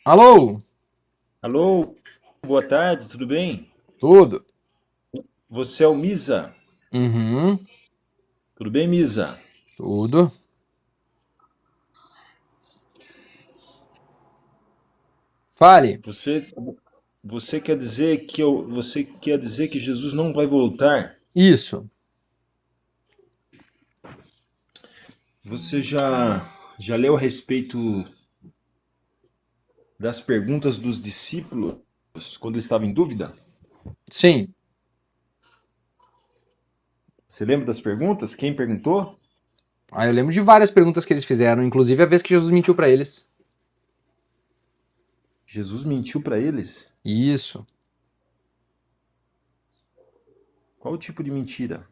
Alô? Alô, boa tarde, tudo bem? Tudo? Você é o Misa? Uhum, Tudo bem, Misa? tudo. Fale. Você, você quer dizer que você quer dizer que Jesus não vai voltar? Isso. Você já leu a respeito das perguntas dos discípulos quando eles estavam em dúvida? Sim. Você lembra das perguntas? Quem perguntou? Eu lembro de várias perguntas que eles fizeram, inclusive a vez que Jesus mentiu pra eles. Jesus mentiu para eles? Isso. Qual o tipo de mentira?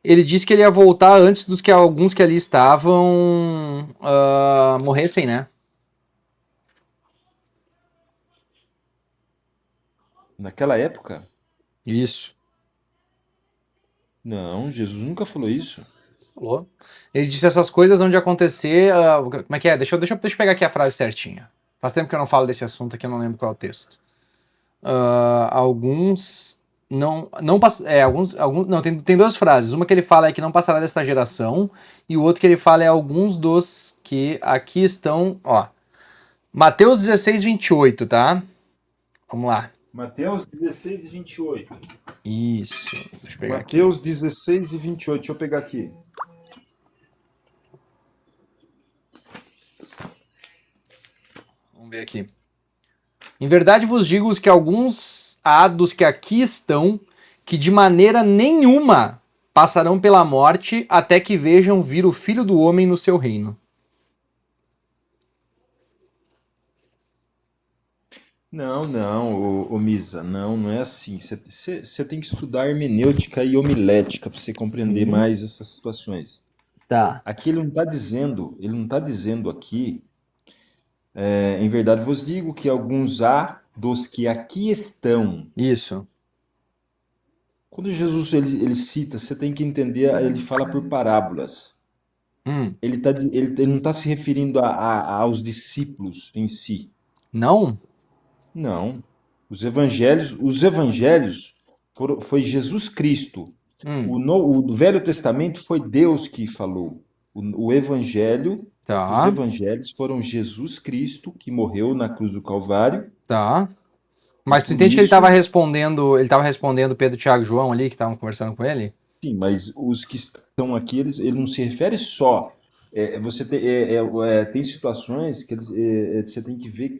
Ele disse que ele ia voltar antes dos que alguns que ali estavam morressem, né? Naquela época? Isso. Não, Jesus nunca falou isso. Falou. Ele disse essas coisas onde acontecer. Como é que é? Deixa eu pegar aqui a frase certinha. Faz tempo que eu não falo desse assunto aqui, eu não lembro qual é o texto. Alguns não alguns não tem duas frases. Uma que ele fala é que não passará desta geração e o outro que ele fala é alguns dos que aqui estão, ó. Mateus 16:28, tá? Vamos lá. Mateus 16 e 28. Isso. Deixa eu pegar aqui. Mateus 16 e 28. Deixa eu pegar aqui. Vamos ver aqui. Em verdade vos digo que alguns há dos que aqui estão que de maneira nenhuma passarão pela morte até que vejam vir o Filho do Homem no seu reino. Não, não, ô Misa, não é assim. Você tem que estudar hermenêutica e homilética para você compreender Uhum. mais essas situações. Tá. Aqui ele não está dizendo aqui, em verdade vos digo que alguns há dos que aqui estão. Isso. Quando Jesus ele cita, você tem que entender, ele fala por parábolas. Hum. Ele não está se referindo aos discípulos em si. Não? Não. Os evangelhos foi Jesus Cristo. Hum, O Velho Testamento foi Deus que falou. O Evangelho, os tá, evangelhos foram Jesus Cristo que morreu na cruz do Calvário tá. e Mas tu por entende que isso, ele tava respondendo Pedro, Tiago e João ali, que estavam conversando com ele? sim, mas os que estão aqui, ele não se refere só. Tem situações que você tem que ver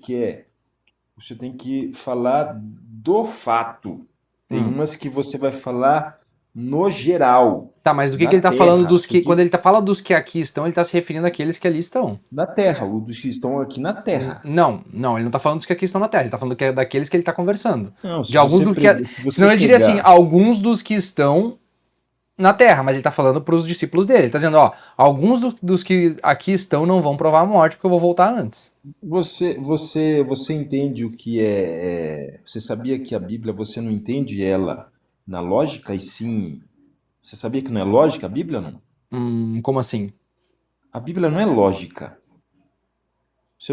você tem que falar do fato. Tem Hum. umas que você vai falar no geral, Tá, mas do que na ele tá falando terra, dos que. Quando ele tá falando dos que aqui estão, ele tá se referindo àqueles que ali estão. na terra, os dos que estão aqui na terra. Não, ele não tá falando dos que aqui estão na Terra, ele tá falando daqueles que ele tá conversando. Não, De alguns do que. se você Senão ele diria assim, pegar, alguns dos que estão na Terra, mas ele tá falando pros discípulos dele. Ele tá dizendo, ó, alguns dos que aqui estão não vão provar a morte porque eu vou voltar antes. você entende o que você sabia que a Bíblia você não entende ela na lógica e sim, você sabia que não é lógica a Bíblia não? Como assim? A Bíblia não é lógica.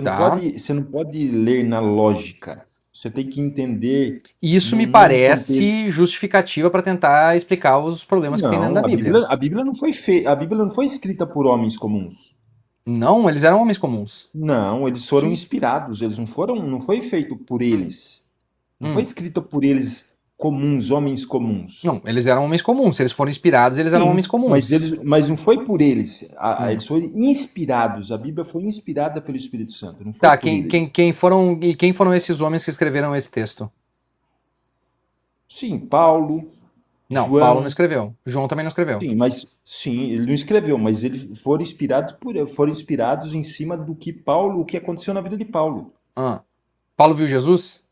Tá? Você não pode ler na lógica. Você tem que entender E isso me num contexto. parece justificativa para tentar explicar os problemas que tem dentro da Não, Bíblia. A Bíblia não foi a Bíblia não foi escrita por homens comuns. Não, eles eram homens comuns. Não, eles foram Sim. inspirados, não foi feito por eles. Não foi Hum. escrita por eles comuns, homens comuns. Não, eles eram homens comuns. Se eles foram inspirados, eles eram homens Sim, mas comuns. mas não foi por eles. Hum. Eles foram inspirados. A Bíblia foi inspirada pelo Espírito Santo, não foi Tá, por eles. quem foram esses homens que escreveram esse texto? Sim, Paulo, Não, Paulo não João, escreveu. João também não escreveu. sim, ele não escreveu, mas eles foram inspirados em cima do que o que aconteceu na vida de Paulo. Ah. Paulo viu Jesus?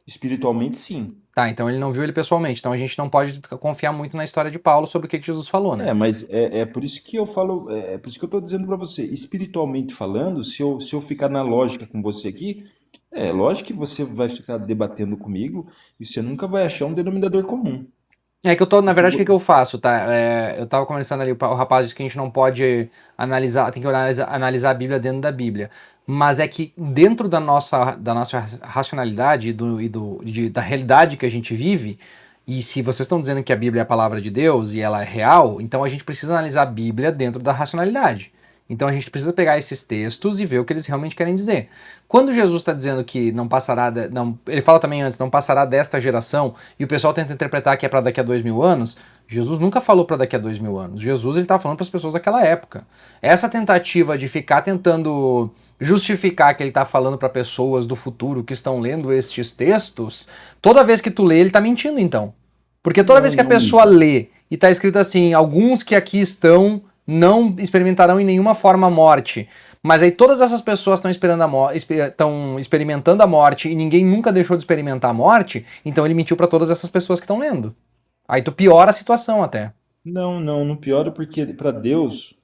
Espiritualmente, sim. Tá, então ele não viu ele pessoalmente. Então a gente não pode confiar muito na história de Paulo sobre o que Jesus falou, né? Mas é por isso que eu falo, é por isso que eu estou dizendo para você, espiritualmente falando, se eu ficar na lógica com você aqui, é lógico que você vai ficar debatendo comigo e você nunca vai achar um denominador comum. É que eu tô, na Porque verdade, o que que eu faço, tá? Eu tava conversando ali, o rapaz disse que a gente não pode analisar, tem que analisar a Bíblia dentro da Bíblia. mas é que dentro da nossa racionalidade da realidade que a gente vive, e se vocês estão dizendo que a Bíblia é a palavra de Deus e ela é real, então a gente precisa analisar a Bíblia dentro da racionalidade. Então a gente precisa pegar esses textos e ver o que eles realmente querem dizer. Quando Jesus está dizendo que não passará, ele fala também antes, não passará desta geração, e o pessoal tenta interpretar que é para daqui a 2000 anos, Jesus nunca falou para daqui a 2000 anos. Jesus ele está falando para as pessoas daquela época. Essa tentativa de ficar tentando justificar que ele está falando para pessoas do futuro que estão lendo estes textos, toda vez que tu lê, ele está mentindo então. Porque toda vez que a pessoa lê e está escrito assim, alguns que aqui estão não experimentarão em nenhuma forma a morte. Mas aí todas essas pessoas estão experimentando a morte e ninguém nunca deixou de experimentar a morte, então ele mentiu para todas essas pessoas que estão lendo. Aí tu piora a situação até. Não piora porque para Deus,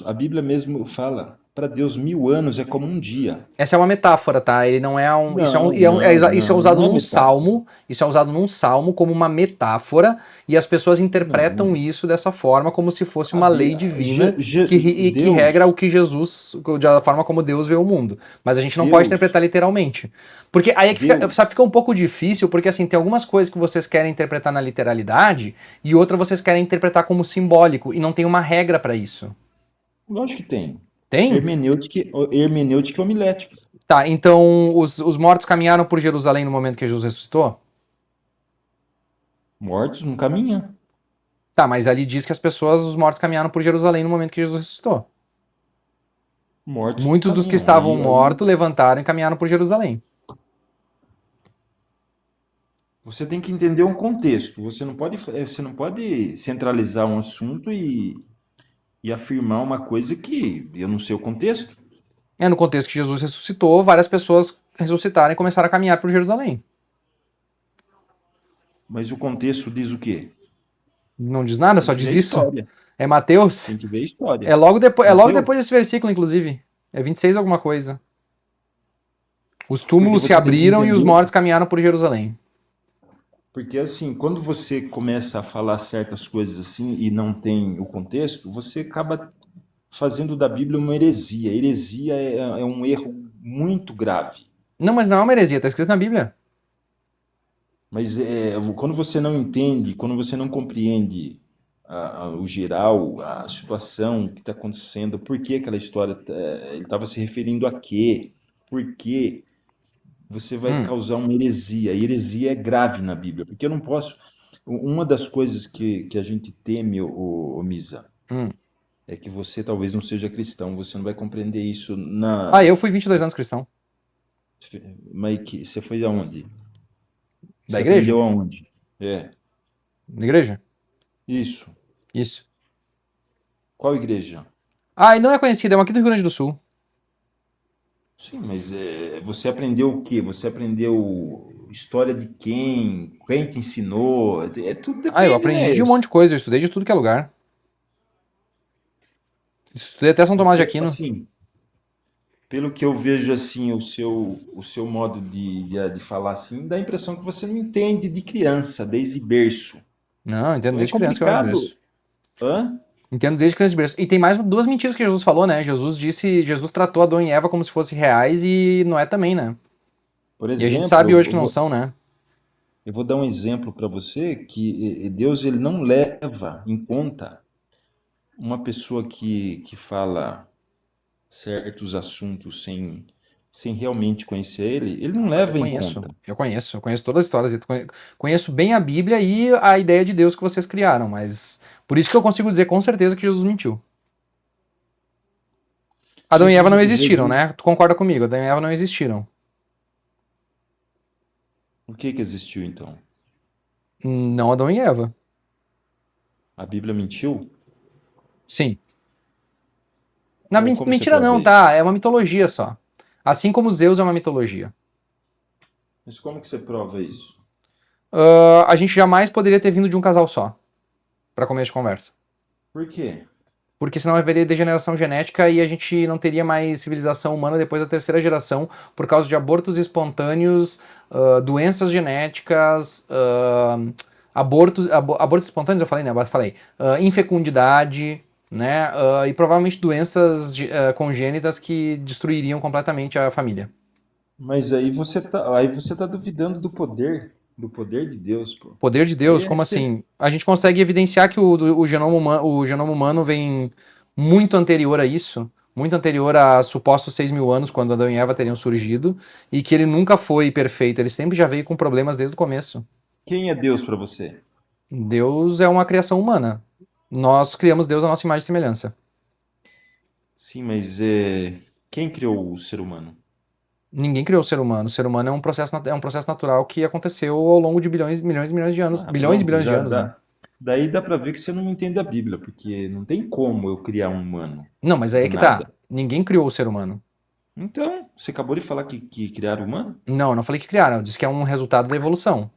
a Bíblia mesmo fala, para Deus 1000 anos é como um dia. Essa é uma metáfora, tá? Ele não é um. Isso é usado num salmo. Isso é usado num salmo como uma metáfora, e as pessoas interpretam isso dessa forma, como se fosse uma lei divina que regra o que Jesus, da forma como Deus vê o mundo. Mas a gente não pode interpretar literalmente. Porque aí é que fica um pouco difícil, porque assim, tem algumas coisas que vocês querem interpretar na literalidade, e outra vocês querem interpretar como simbólico, e não tem uma regra para isso. Lógico que tem. Tem? Hermenêutica homilética. Tá, então os mortos caminharam por Jerusalém no momento que Jesus ressuscitou? Mortos não caminham. Tá, mas ali diz que os mortos caminharam por Jerusalém no momento que Jesus ressuscitou. Muitos dos que estavam mortos levantaram e caminharam por Jerusalém. Você tem que entender um contexto. Você não pode centralizar um assunto e afirmar uma coisa que eu não sei o contexto. No contexto que Jesus ressuscitou, várias pessoas ressuscitaram e começaram a caminhar por Jerusalém. Mas o contexto diz o quê? Não diz nada, só diz isso. História. É Mateus? Tem que ver a história. É logo depois desse versículo, inclusive. É 26 alguma coisa. Os túmulos se abriram e os mortos caminharam por Jerusalém. Porque assim, quando você começa a falar certas coisas assim e não tem o contexto, você acaba fazendo da Bíblia uma heresia. Heresia é um erro muito grave. Não, mas não é uma heresia, está escrito na Bíblia. Mas quando você não entende, quando você não compreende o geral, a situação que está acontecendo, por que aquela história, ele estava se referindo a quê, por quê, você vai causar uma heresia. A heresia é grave na Bíblia, porque eu não posso... Uma das coisas que a gente teme, ô Misa, é que você talvez não seja cristão, você não vai compreender isso na... eu fui 22 anos cristão. Mas você foi aonde? Da igreja? Aprendeu aonde? Da igreja? Isso. Qual igreja? E não é conhecida, é uma aqui do Rio Grande do Sul. Sim, mas você aprendeu o quê? Você aprendeu história de quem? Quem te ensinou? Tudo depende, eu aprendi de um monte de coisa, eu estudei de tudo que é lugar. Estudei até São Tomás de Aquino. Assim, pelo que eu vejo assim, o seu modo de falar assim, dá a impressão que você não entende de criança, desde berço. Não, eu entendo desde criança que eu era berço. Hã? Entendo desde criança de berço. E tem mais duas mentiras que Jesus falou, né? Jesus tratou Adão e Eva como se fossem reais e não é também, né? Por exemplo, e a gente sabe hoje que não são, né? Eu vou dar um exemplo para você que Deus ele não leva em conta uma pessoa que fala certos assuntos sem realmente conhecer ele não leva em conta. Eu conheço todas as histórias, conheço bem a Bíblia e a ideia de Deus que vocês criaram, mas por isso que eu consigo dizer com certeza que Jesus mentiu. Adão e Eva não existiram, né? Tu concorda comigo? Adão e Eva não existiram. O que existiu então? Não Adão e Eva. A Bíblia mentiu? Sim. Mentira não, tá? É uma mitologia só. Assim como Zeus é uma mitologia. Mas como que você prova isso? A gente jamais poderia ter vindo de um casal só. Pra começo de conversa. Por quê? Porque senão haveria degeneração genética e a gente não teria mais civilização humana depois da terceira geração por causa de abortos espontâneos, doenças genéticas, abortos espontâneos eu falei, né? Infecundidade, né? E provavelmente doenças congênitas que destruiriam completamente a família. Mas aí você tá duvidando do poder de Deus, pô. Poder de Deus, Aí como você, assim? A gente consegue evidenciar que o genoma humano vem muito anterior a isso, muito anterior a supostos 6.000 anos, quando Adão e Eva teriam surgido, e que ele nunca foi perfeito, ele sempre já veio com problemas desde o começo. quem é Deus pra você? Deus é uma criação humana. Nós criamos Deus à nossa imagem e semelhança. Sim, mas quem criou o ser humano? Ninguém criou o ser humano. O ser humano é um processo natural que aconteceu ao longo de bilhões, milhões e milhões de anos. Ah, Bilhões e pronto, bilhões de já anos, né? dá. Daí dá pra ver que você não entende a Bíblia, porque não tem como eu criar um humano Não, mas aí é do que tá. nada. Ninguém criou o ser humano. Então, você acabou de falar que criaram o humano? Não, eu não falei que criaram. Eu disse que é um resultado da evolução.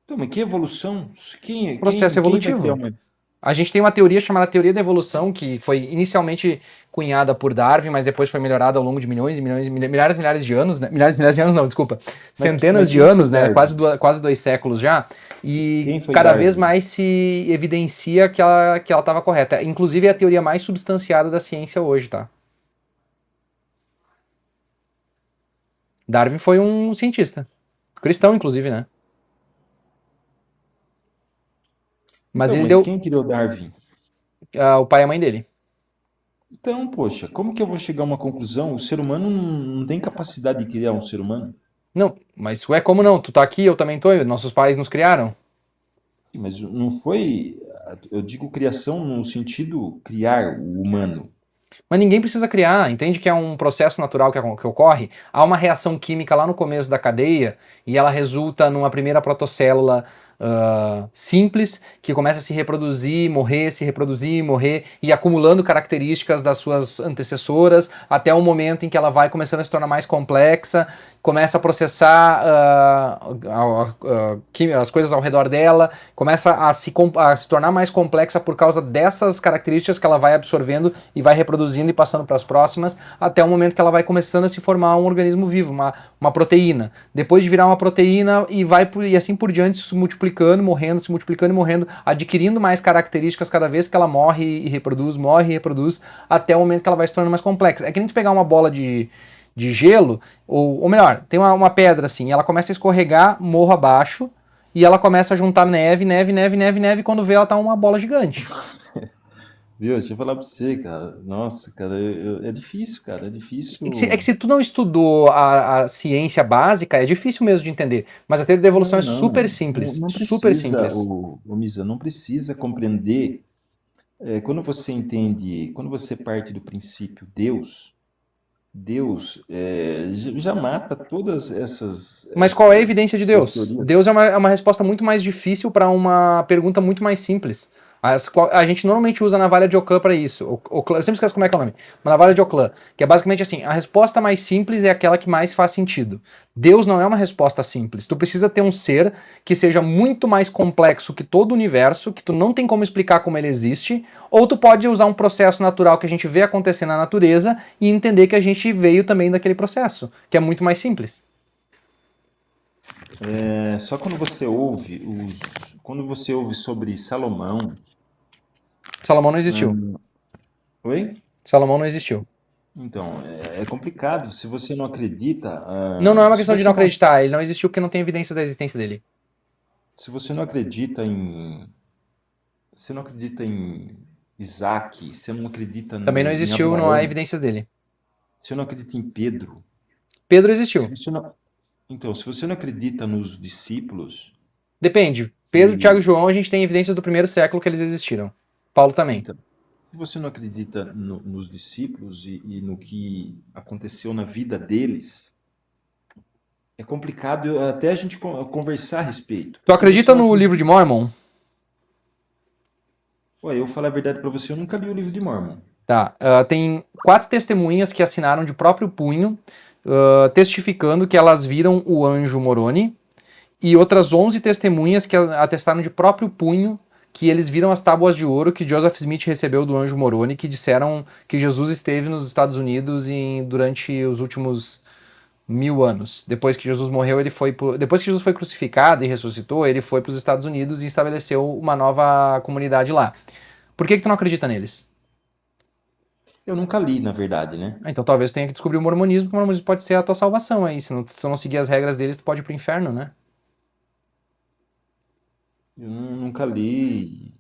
Então, mas que evolução? Quem, Processo quem, quem vai criar evolutivo. uma. A gente tem uma teoria chamada teoria da evolução, que foi inicialmente cunhada por Darwin, mas depois foi melhorada ao longo de milhões e milhões, milhares e milhares de anos, né? Milhares e milhares de anos não, desculpa. Centenas Mas de quem foi anos, né? Darwin? Quase 2 séculos já. E Quem foi cada vez Darwin? mais se evidencia que ela estava correta. Inclusive é a teoria mais substanciada da ciência hoje, tá? Darwin foi um cientista. Cristão, inclusive, né? Mas Então, ele mas deu quem criou Darwin? o pai e a mãe dele. Então, poxa, como que eu vou chegar a uma conclusão? O ser humano não tem capacidade de criar um ser humano. Não, mas ué, como não? Tu tá aqui, eu também tô, nossos pais nos criaram. Mas não foi. Eu digo criação no sentido criar o humano. Mas ninguém precisa criar, entende que é um processo natural que ocorre? Há uma reação química lá no começo da cadeia e ela resulta numa primeira protocélula simples que começa a se reproduzir, morrer e acumulando características das suas antecessoras até o momento em que ela vai começando a se tornar mais complexa, começa a processar as coisas ao redor dela, começa a se tornar mais complexa por causa dessas características que ela vai absorvendo e vai reproduzindo e passando para as próximas, até o momento que ela vai começando a se formar um organismo vivo, uma proteína. Depois de virar uma proteína e assim por diante, se multiplicando, morrendo, se multiplicando e morrendo, adquirindo mais características cada vez que ela morre e reproduz, até o momento que ela vai se tornando mais complexa. É que nem tu pegar uma bola de gelo, ou melhor, tem uma pedra assim, ela começa a escorregar morro abaixo, e ela começa a juntar neve, e quando vê ela tá uma bola gigante. Viu? Deixa eu falar pra você, cara. Nossa, cara, é difícil, cara. É É que difícil. se tu não estudou a ciência básica, é difícil mesmo de entender. Mas a teoria da evolução Não, é super não. Não, simples. não Super precisa, simples. Misa, não precisa compreender. Quando você parte do princípio Deus já mata todas Mas qual é a evidência de essas Deus? teorias. Deus é uma resposta muito mais difícil para uma pergunta muito mais simples. A gente normalmente usa a navalha de Ockham para isso. Eu sempre esqueço como é que é o nome. Uma navalha de Ockham, que é basicamente assim: a resposta mais simples é aquela que mais faz sentido. Deus não é uma resposta simples. Tu precisa ter um ser que seja muito mais complexo que todo o universo, que tu não tem como explicar como ele existe, ou tu pode usar um processo natural que a gente vê acontecer na natureza e entender que a gente veio também daquele processo, que é muito mais simples. Só quando você ouve sobre Salomão, Salomão não existiu. hum, oi? Salomão não existiu. Então, é complicado. Se você não acredita, Não, não é uma se questão de não você não, acreditar. Ele não existiu porque não tem evidência da existência dele. se você não acredita em, você não acredita em Isaac, você não acredita Também não em existiu, não há Abraão, evidências dele. você não acredita em Pedro, Pedro se existiu. você não, então, se você não acredita nos discípulos, Depende. Pedro, Tiago e que, João, a gente tem evidências do primeiro século que eles existiram. Paulo também. então, se você não acredita nos discípulos e no que aconteceu na vida deles, é complicado até a gente conversar a respeito, Tu porque você acredita não no livro de acredita. Mormon? Olha, eu vou falar a verdade pra você, eu nunca li o livro de Mormon. Tá. Tem 4 testemunhas que assinaram de próprio punho, testificando que elas viram o anjo Moroni, e outras 11 testemunhas que atestaram de próprio punho que eles viram as tábuas de ouro que Joseph Smith recebeu do anjo Moroni, que disseram que Jesus esteve nos Estados Unidos durante os últimos 1.000 anos. Depois que Jesus morreu, depois que Jesus foi crucificado e ressuscitou, ele foi para os Estados Unidos e estabeleceu uma nova comunidade lá. Por que tu não acredita neles? Eu nunca li, na verdade, né? Então talvez tu tenha que descobrir o mormonismo, porque o mormonismo pode ser a tua salvação aí. Se tu não seguir as regras deles, tu pode ir pro inferno, né? Eu nunca li,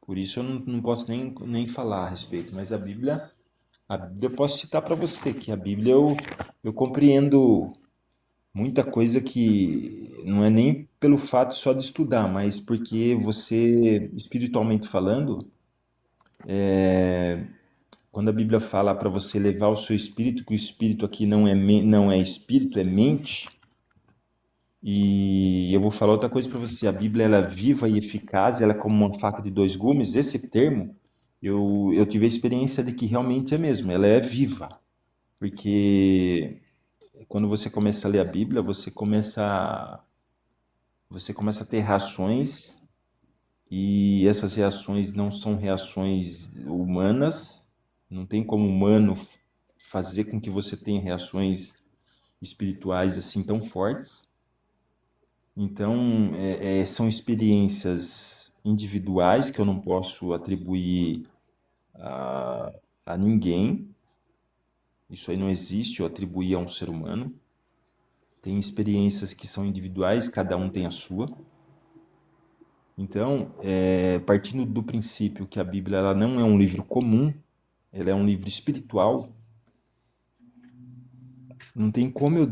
por isso eu não posso nem falar a respeito, mas a Bíblia eu posso citar para você, que a Bíblia eu compreendo muita coisa que não é nem pelo fato só de estudar, mas porque você, espiritualmente falando, quando a Bíblia fala para você levar o seu espírito, que o espírito aqui não é espírito, é mente. E eu vou falar outra coisa para você. A Bíblia ela é viva e eficaz, ela é como uma faca de dois gumes. Esse termo, eu tive a experiência de que realmente é mesmo. Ela é viva, porque quando você começa a ler a Bíblia, você começa a ter reações e essas reações não são reações humanas. Não tem como humano fazer com que você tenha reações espirituais assim tão fortes. Então, são experiências individuais que eu não posso atribuir a ninguém. Isso aí não existe, eu atribuir a um ser humano. Tem experiências que são individuais, cada um tem a sua. Então, partindo do princípio que a Bíblia ela não é um livro comum, ela é um livro espiritual, não tem como eu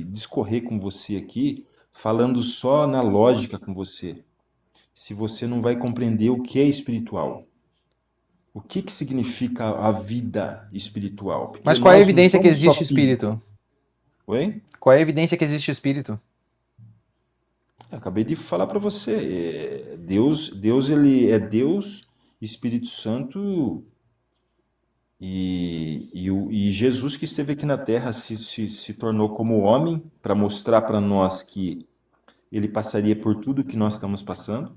discorrer com você aqui, falando só na lógica com você, se você não vai compreender o que é espiritual. O que significa a vida espiritual? Porque Mas qual é a nós não evidência que somos só existe físico. espírito? Oi? Qual é a evidência que existe espírito? Eu acabei de falar para você. Deus ele é Deus, Espírito Santo e Jesus que esteve aqui na Terra se tornou como homem para mostrar para nós que ele passaria por tudo que nós estamos passando.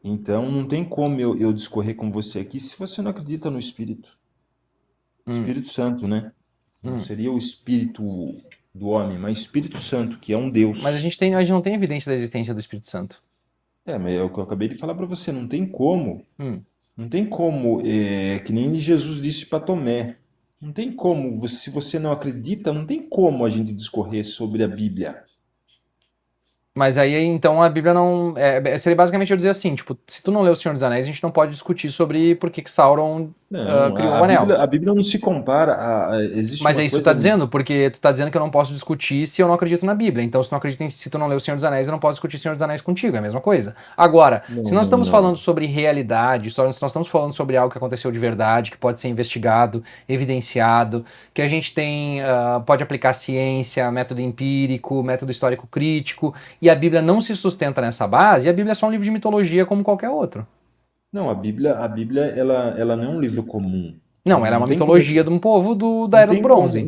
Então não tem como eu discorrer com você aqui se você não acredita no Espírito. Hum, Espírito Santo, né? Não hum. seria o Espírito do homem, mas Espírito Santo, que é um Mas Deus. a gente não tem evidência da existência do Espírito Santo. Mas é o que eu acabei de falar para você, não tem como. Hum. Não tem como, que nem Jesus disse para Tomé. Não tem como, se você não acredita, não tem como a gente discorrer sobre a Bíblia. Mas aí, então, a Bíblia não... seria basicamente eu dizer assim, tipo, se tu não leu O Senhor dos Anéis, a gente não pode discutir sobre por que que Sauron Não, criou a, o a anel. Bíblia, a Bíblia não se compara existe Mas uma é isso que tu coisa. tá dizendo, porque tu tá dizendo que eu não posso discutir se eu não acredito na Bíblia. Então, se tu não acredita se tu não leu O Senhor dos Anéis, eu não posso discutir O Senhor dos Anéis contigo, é a mesma coisa. Agora, se Não, nós não, estamos falando não. sobre realidade, se nós estamos falando sobre algo que aconteceu de verdade, que pode ser investigado, evidenciado, que a gente tem, pode aplicar ciência, método empírico, método histórico crítico, e a Bíblia não se sustenta nessa base, e a Bíblia é só um livro de mitologia como qualquer outro. Não, a Bíblia ela não é um livro comum. Não, ela é Não uma tem como, mitologia de um povo da não Era do tem como, Bronze.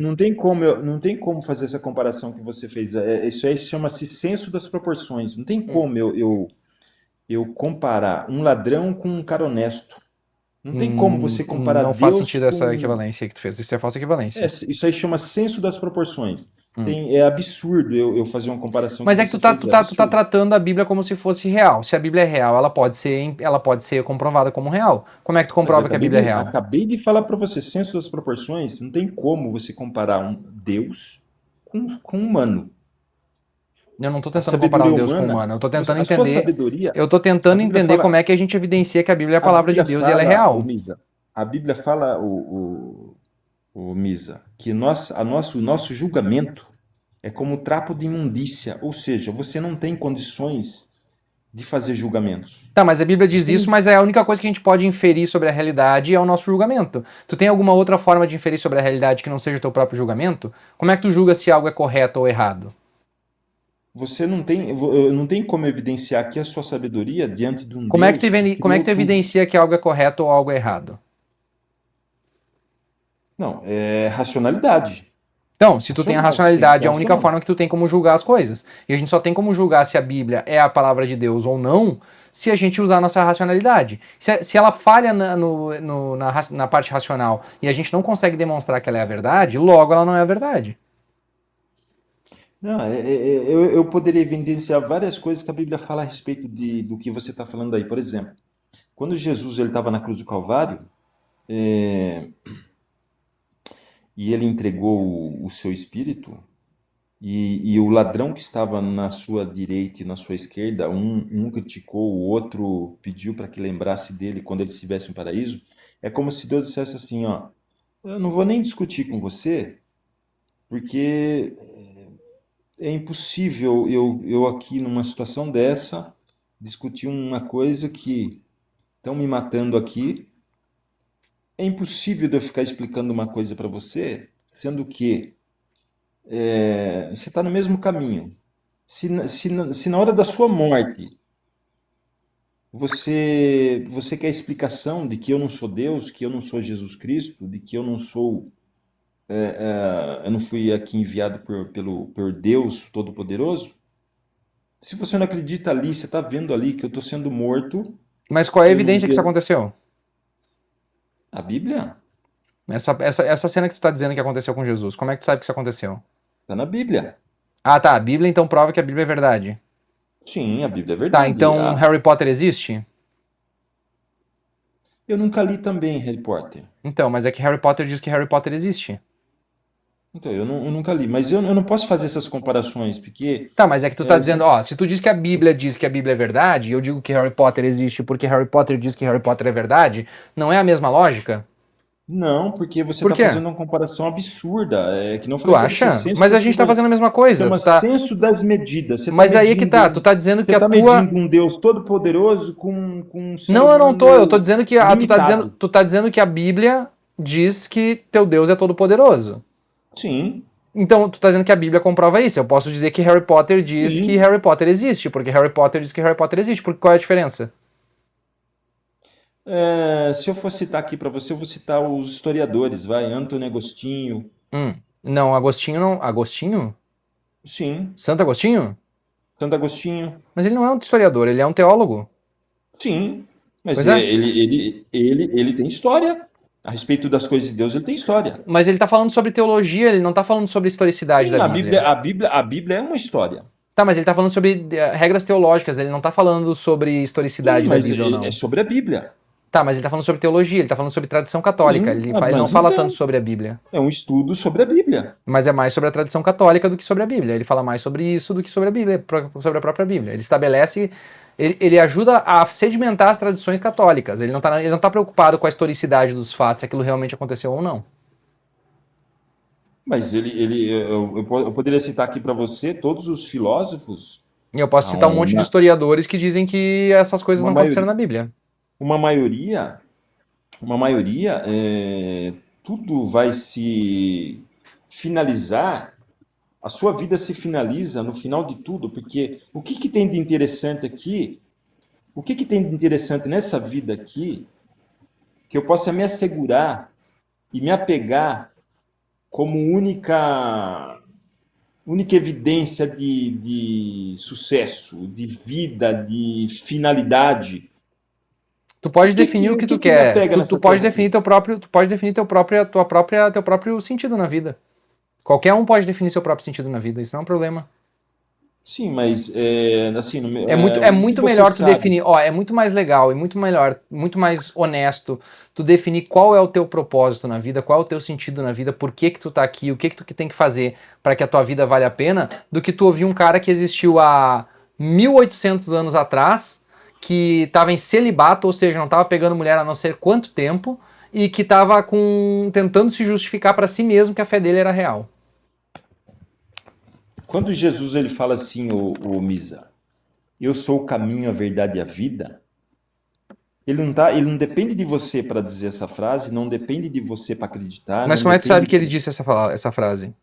não tem como fazer essa comparação que você fez. Isso aí chama-se senso das proporções. Não tem como eu comparar um ladrão com um cara honesto. Não tem como você comparar Não faz Deus sentido essa com. equivalência que tu fez. Isso é falsa equivalência. Isso aí chama senso das proporções. Hum. É absurdo eu fazer uma comparação que Mas é que tu você tá, fez. tu, É tá, tu tá absurdo. tratando a Bíblia como se fosse real. Se a Bíblia é real, ela pode ser comprovada como real. Como é que tu Mas eu comprova que a acabei Bíblia é de, real? acabei de falar para você, senso das proporções, não tem como você comparar um Deus com um humano. Eu não tô A tentando comparar um sabedoria Deus com um humana, humano. Eu tô tentando a sua entender. sabedoria, Eu tô a tentando Bíblia entender como fala, é que a gente evidencia que a Bíblia é a a palavra de Bíblia Deus e ela é fala, real. Misa, a Bíblia fala, o Misa, que o nosso julgamento é como trapo de imundícia, ou seja, você não tem condições de fazer julgamentos. Tá, mas a Bíblia diz Você isso, não, mas é a única coisa que a gente pode inferir sobre a realidade é o nosso julgamento. Tu tem alguma outra forma de inferir sobre a realidade que não seja o teu próprio julgamento? Como é que tu julga se algo é correto ou errado? você não tem como evidenciar que a sua sabedoria diante de um Como é que Deus que como é que criou tu tudo. evidencia que algo é correto ou algo é errado? Não, é racionalidade. Então, se tu tem a Racional, tem que ser racionalidade, é a única racional. forma que tu tem como julgar as coisas. E a gente só tem como julgar se a Bíblia é a palavra de Deus ou não, se a gente usar a nossa racionalidade. Se ela falha na parte racional e a gente não consegue demonstrar que ela é a verdade, logo ela não é a verdade. Não, eu poderia evidenciar várias coisas que a Bíblia fala a respeito do que você está falando aí. Por exemplo, quando Jesus ele estava na cruz do Calvário, é, e ele entregou o seu espírito, e o ladrão que estava na sua direita e na sua esquerda, um criticou, o outro pediu para que lembrasse dele quando ele estivesse no paraíso. É como se Deus dissesse assim, ó, eu não vou nem discutir com você, porque é impossível eu aqui numa situação dessa discutir uma coisa que estão me matando aqui. É impossível de eu ficar explicando uma coisa para você, sendo que você está no mesmo caminho. Se na hora da sua morte você quer explicação de que eu não sou Deus, que eu não sou Jesus Cristo, de que eu não sou, eu não fui aqui enviado por Deus Todo-Poderoso, se você não acredita ali, você está vendo ali que eu estou sendo morto, Mas qual é a que eu não evidência que isso vi aconteceu? a Bíblia, Essa cena que tu tá dizendo que aconteceu com Jesus, como é que tu sabe que isso aconteceu? está na Bíblia. Ah, tá. A Bíblia então prova que a Bíblia é verdade. Sim, a Bíblia é Tá, verdade. então Harry Potter existe? Eu nunca li também Harry Potter. Então, mas é que Harry Potter diz que Harry Potter existe. Então, eu nunca li, mas eu não posso fazer essas comparações, porque Tá, mas é que tu tá dizendo, você ó, se tu diz que a Bíblia diz que a Bíblia é verdade, e eu digo que Harry Potter existe porque Harry Potter diz que Harry Potter é verdade, não é a mesma lógica? não, porque você Por está quê? fazendo uma comparação absurda. É que não Tu falei para você, acha? Mas a gente tá fazendo a mesma coisa. chama Tu tá... senso das medidas. Você está Mas aí é que tá, tu medindo, tá dizendo que você a tá tua. medindo um Deus todo-poderoso com um ser Não, eu não tô. Eu tô humano dizendo que. limitado. Tu tá dizendo que a Bíblia diz que teu Deus é todo poderoso. Sim, Então, tu tá dizendo que a Bíblia comprova isso. Eu posso dizer que Harry Potter diz que sim. Harry Potter existe, porque Harry Potter diz que Harry Potter existe. Porque qual é a diferença? Se eu for citar aqui para você, eu vou citar os historiadores, vai, Antônio Agostinho. Não, Agostinho não. Agostinho? Sim, Santo Agostinho? Santo Agostinho. Mas ele não é um historiador, ele é um teólogo. Sim, mas Pois é. ele tem história. A respeito das coisas de Deus, ele tem história. Mas ele tá falando sobre teologia, ele não tá falando sobre historicidade Sim, da Bíblia. A Bíblia é uma história. Tá, mas ele tá falando sobre regras teológicas, ele não tá falando sobre Sim, historicidade da mas Bíblia ou é não. sobre a Bíblia. Tá, mas ele tá falando sobre teologia, ele tá falando sobre tradição católica, Sim, ele não mas fala tanto então, sobre a Bíblia. é um estudo sobre a Bíblia. Mas é mais sobre a tradição católica do que sobre a Bíblia. Ele fala mais sobre isso do que sobre a Bíblia, sobre a própria Bíblia. Ele estabelece, ele ajuda a sedimentar as tradições católicas. Ele não tá preocupado com a historicidade dos fatos, se aquilo realmente aconteceu ou não. Mas eu poderia citar aqui para você todos os filósofos, E eu posso citar um monte de uma, historiadores que dizem que essas coisas uma não aconteceram na maioria, Bíblia. uma maioria, uma maioria, tudo vai se finalizar, a sua vida se finaliza no final de tudo, porque o que que tem de interessante aqui, o que que tem de interessante nessa vida aqui, que eu possa me assegurar e me apegar como única evidência de sucesso, de vida, de finalidade. Tu pode definir o O que tu que que me quer. apega Tu nessa pode terra definir aqui? teu próprio sentido na vida. Qualquer um pode definir seu próprio sentido na vida, isso não é um problema. Sim, mas assim, É o que muito você melhor tu sabe? definir, ó, é muito mais legal e muito melhor, muito mais honesto tu definir qual é o teu propósito na vida, qual é o teu sentido na vida, por que que tu tá aqui, o que que tu tem que fazer para que a tua vida valha a pena, do que tu ouvir um cara que existiu há 1800 anos atrás, que tava em celibato, ou seja, não tava pegando mulher há não sei quanto tempo, e que tava tentando se justificar para si mesmo que a fé dele era real. Quando Jesus ele fala assim, o Misa, eu sou o caminho, a verdade e a vida, ele não depende de você para dizer essa frase, não depende de você para acreditar, Mas não como é que tu sabe depende que ele de disse essa frase?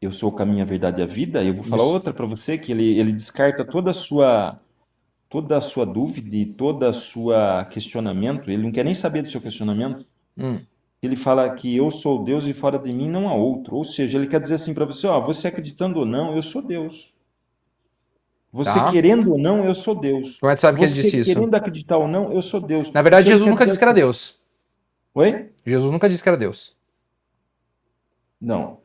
eu sou o caminho, a verdade e a vida. Eu vou falar Isso. outra para você que ele descarta toda a sua dúvida e toda a sua questionamento. Ele não quer nem saber do seu questionamento. Hum, Ele fala que eu sou Deus e fora de mim não há outro. Ou seja, ele quer dizer assim para você, ó, você acreditando ou não, eu sou Deus. Você tá? querendo ou não, eu sou Deus. Como é que tu sabe que ele Você disse isso? querendo acreditar ou não, eu sou Deus. Na verdade, Isso ele Jesus quer nunca dizer disse que era assim. Deus. Oi? Jesus nunca disse que era Deus. Não.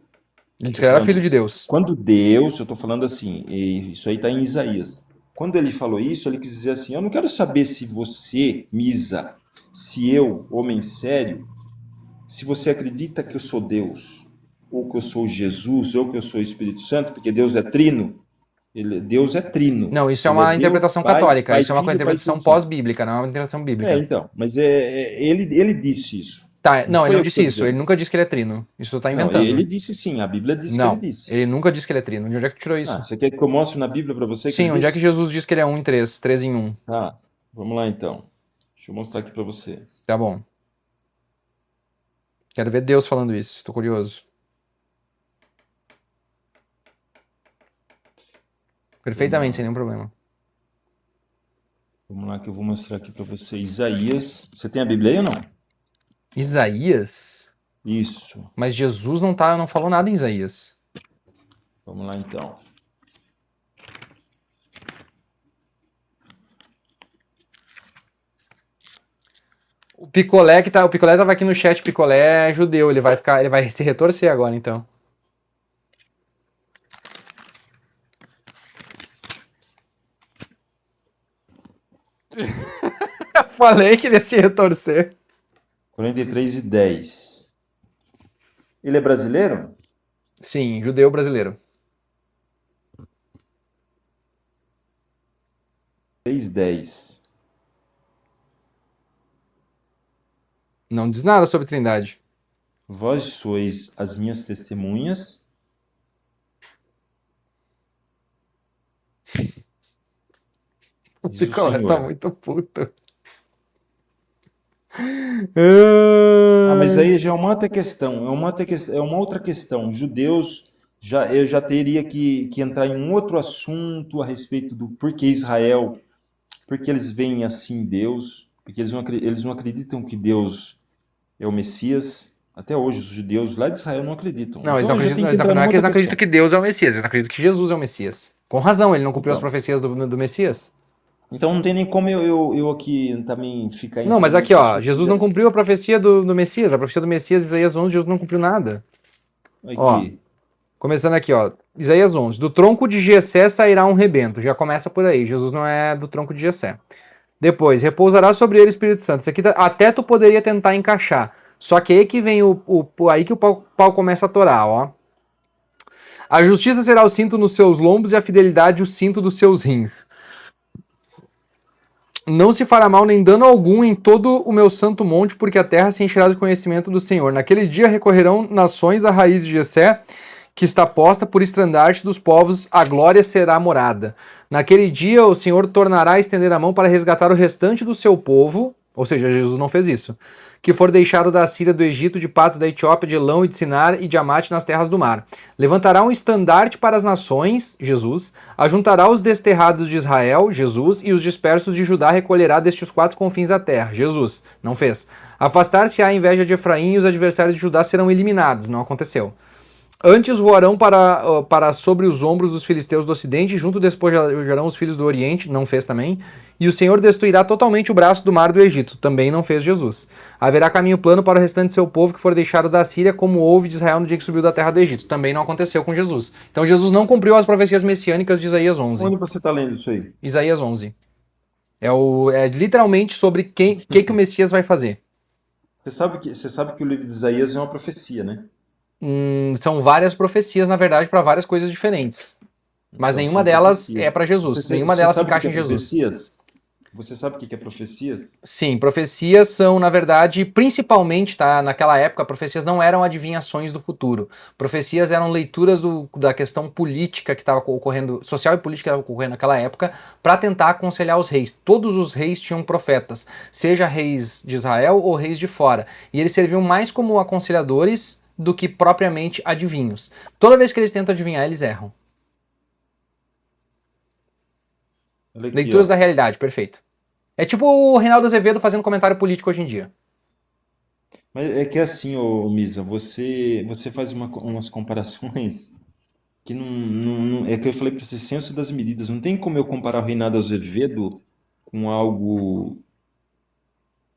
Ele disse Tô que ele era filho falando, de Deus. quando Deus, eu estou falando assim, e isso aí está em Isaías. Quando ele falou isso, ele quis dizer assim: eu não quero saber se você, Misa, se eu, homem sério, se você acredita que eu sou Deus, ou que eu sou Jesus, ou que eu sou o Espírito Santo, porque Deus é trino. Deus é trino. Não, isso é Ele é uma Deus, interpretação Pai, católica. Pai, Isso é uma Filho, Pai, interpretação Espírito Santo. pós-bíblica, não é uma interpretação É, bíblica. então, mas ele disse isso. Tá, Não não, ele foi não eu que disse estou isso. Ele dizendo. nunca disse que ele é trino. Isso tu tá Não, ele inventando. disse sim, a Bíblia diz que ele Não, disse. ele nunca disse que ele é trino. De onde é que tu tirou Ah, isso? você quer que eu mostre na Bíblia para você que ele Sim, onde é que disse? Jesus diz que ele é um em três, três em um? Ah, vamos lá então. Deixa eu mostrar aqui para você. Tá bom. Quero ver Deus falando isso. Tô curioso. Perfeitamente, sem nenhum problema. Vamos lá que eu vou mostrar aqui para você. Isaías. Você tem a Bíblia aí ou não? Isaías? Isso. Mas Jesus não falou nada em Isaías. Vamos lá então. O Picolé tava aqui no chat, Picolé é judeu, ele vai se retorcer agora, então. Eu falei que ele ia se retorcer. 43:10. Ele é brasileiro? Sim, judeu brasileiro. 3:10. Não diz nada sobre Trindade. Vós sois as minhas testemunhas. O Diz o Picolé tá Senhor. muito puto. Ah, mas aí já é uma outra questão. É uma outra questão. Judeus, eu já teria que entrar em um outro assunto a respeito do porquê Israel, porque eles veem assim Deus, porque eles não acreditam que Deus é o Messias. Até hoje, os judeus lá de Israel não acreditam. Não, eles Então não já tem acreditam, que entrar não é numa que eles outra não acreditam questão. que Deus é o Messias, eles acreditam que Jesus é o Messias. Com razão, ele não cumpriu as Então, profecias do Messias. então não tem nem como eu aqui também ficar Não, mas entrando aqui, nesse ó, assunto Jesus não cumpriu a profecia do Messias. A profecia do Messias, Isaías 11, Jesus não cumpriu nada. Ó, aqui. começando aqui, ó, Isaías 11. Do tronco de Jessé sairá um rebento. Já começa por aí, Jesus não é do tronco de Jessé. Depois, repousará sobre ele o Espírito Santo. Isso aqui até tu poderia tentar encaixar. Só que aí que vem aí que o pau começa a torar, ó. A justiça será o cinto nos seus lombos e a fidelidade o cinto dos seus rins. Não se fará mal nem dano algum em todo o meu santo monte, porque a terra se encherá de conhecimento do Senhor. Naquele dia recorrerão nações à raiz de Jessé, que está posta por estandarte dos povos, a glória será morada. Naquele dia o Senhor tornará a estender a mão para resgatar o restante do seu povo, ou seja, Jesus não fez isso, que for deixado da Síria, do Egito, de Patos, da Etiópia, de Elão e de Sinar e de Amate nas terras do mar. Levantará um estandarte para as nações, Jesus, ajuntará os desterrados de Israel, Jesus, e os dispersos de Judá recolherá destes quatro confins da terra, Jesus, não fez. Afastar-se-á a inveja de Efraim e os adversários de Judá serão eliminados, não aconteceu. Antes voarão para sobre os ombros dos filisteus do ocidente, junto despojarão os filhos do oriente, não fez também, e o Senhor destruirá totalmente o braço do mar do Egito, também não fez Jesus. Haverá caminho plano para o restante de seu povo que for deixado da Síria, como houve de Israel no dia que subiu da terra do Egito, também não aconteceu com Jesus. Então Jesus não cumpriu as profecias messiânicas de Isaías 11. Onde você está lendo isso aí? Isaías 11. É literalmente sobre que o Messias vai fazer. Você sabe que o livro de Isaías é uma profecia, né? São várias profecias, na verdade, para várias coisas diferentes. Mas Então, nenhuma são delas profecias. é para Jesus. Nenhuma Você delas se sabe o que encaixa é em Jesus. profecias? Você sabe o que é profecias? Sim, profecias são, na verdade, principalmente, tá? Naquela época, profecias não eram adivinhações do futuro. Profecias eram leituras da questão política que estava ocorrendo, social e política que estava ocorrendo naquela época, para tentar aconselhar os reis. Todos os reis tinham profetas, seja reis de Israel ou reis de fora. E eles serviam mais como aconselhadores do que propriamente adivinhos. Toda vez que eles tentam adivinhar, eles erram. Olha aqui, Leituras ó. da realidade, perfeito. É tipo o Reinaldo Azevedo fazendo comentário político hoje em dia. Mas é que assim, ô Misa, você faz umas comparações que é que eu falei para você, senso das medidas. Não tem como eu comparar o Reinaldo Azevedo com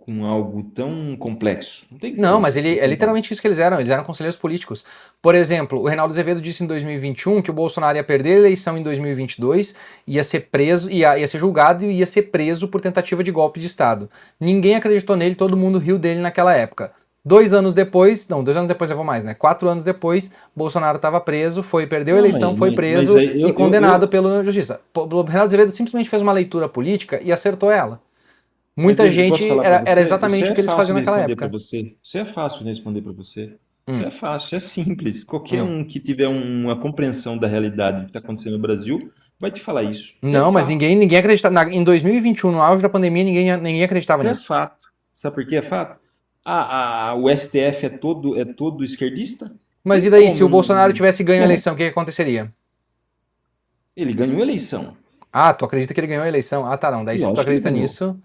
com algo tão complexo. Não tem Não, como. mas é literalmente isso que eles eram conselheiros políticos. Por exemplo, o Reinaldo Azevedo disse em 2021 que o Bolsonaro ia perder a eleição em 2022, ia ser preso, ia ser julgado e ia ser preso por tentativa de golpe de Estado. Ninguém acreditou nele, todo mundo riu dele naquela época. 2 anos depois levou mais, né? 4 anos depois, Bolsonaro estava preso, perdeu a Não, eleição, foi preso mas aí e condenado pela justiça. O Reinaldo Azevedo simplesmente fez uma leitura política e acertou ela. Mas, Muita David, posso gente falar para era você? Isso exatamente o é que eles fácil faziam de naquela responder para época. você. Isso é fácil de responder para você. Isso Hum, é fácil, é simples. Qualquer hum. um que tiver uma compreensão da realidade do que está acontecendo no Brasil vai te falar isso. É Não, mas fato. ninguém acreditava. Em 2021, no auge da pandemia, ninguém acreditava É nisso. fato. Sabe por que é fato? O STF é todo esquerdista? Mas Tem e daí, se como. o Bolsonaro tivesse ganho a eleição, o que aconteceria? Ele ganhou a eleição. Ah, tu acredita que ele ganhou a eleição? Ah, tá, não. Daí se tu Lógico que ele acredita ganhou. nisso,